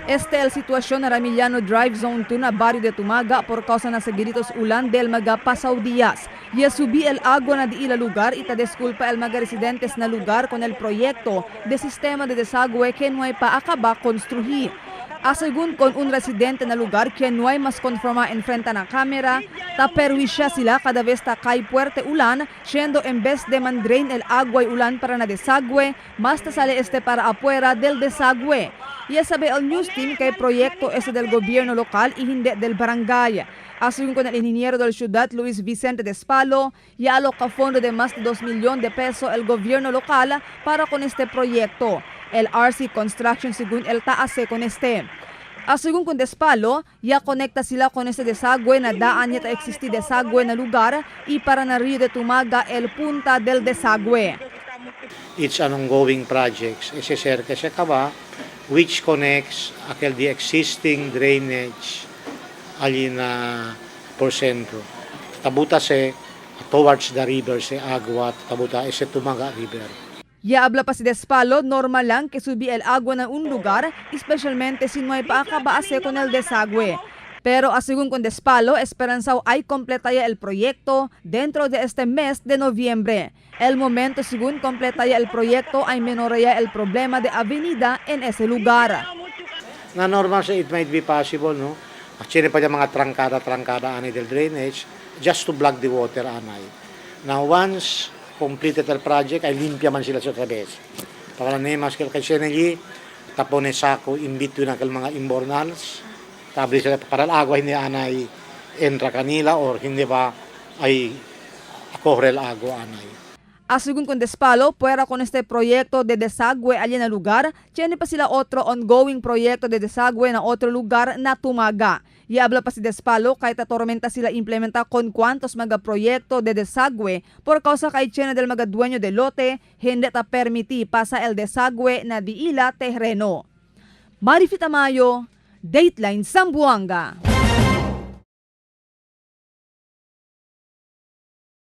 Este el sitwasyon na Ramillano Drive Zone 2 na barrio de Tumaga por causa na seguiditos ulan del mga pasaw días. Ya subi el agua na di ila lugar ita desculpa el mga residentes na lugar con el proyecto de sistema de desagüe que no hay pa acaba construir. Asegun con un residente na lugar que no hay mas conforma enfrenta na kamera, taperwisya sila cada vez ta kay puerte ulan, siendo en vez de mandrain el agua y ulan para na desagüe, mas sale este para afuera del desagüe. Y sabi el news team kay proyecto ese del gobierno local y hindi del barangay. Asegun con el ingeniero del ciudad Luis Vicente Despalo, ya aloca fondo de más de 2 millones de pesos el gobierno local para con este proyecto. El RC Construction según el taase con este. Asegun con Despalo, ya conecta sila con este desagüe na daan niya ta existi desagüe na lugar y para na Rio de Tumaga el punta del desagüe. It's an ongoing project. Ese cerca se acaba, which connects the existing drainage ali na por centro. Tabuta se towards the river se agua, tabuta ese Tumaga River. Ya habla pa si Despalo, normal lang que subi el agua na un lugar, especialmente si no hay pa acabaase con el desagüe. Pero asegun con Despalo, esperanzao ay kompletaya el proyecto dentro de este mes de noviembre. El momento según kompletaya el proyecto ay menoraya el problema de avenida en ese lugar. Na normal it might be possible, no? Actually pa yung mga trangkada anay del drainage just to block the water anay. Now once completed el project ay limpia man sila sa trabes. Para nemas kel kayseneli tapone sako in between ang mga imbornals. Tabli sila para agua hindi anay entra kanila or hindi ba ay corre el agua anay. Asegun con Despalo, puera con este proyecto de desagüe allí na lugar, tiene pa sila otro ongoing proyecto de desagüe na otro lugar na Tumaga. Y habla pa si Despalo kahit tormenta sila implementa con cuantos mga proyecto de desagüe por causa kay tiene del mga dueño de lote, hindi ta permiti pasa el desagüe na diila terreno. Marifita Mayo, Dateline Zamboanga.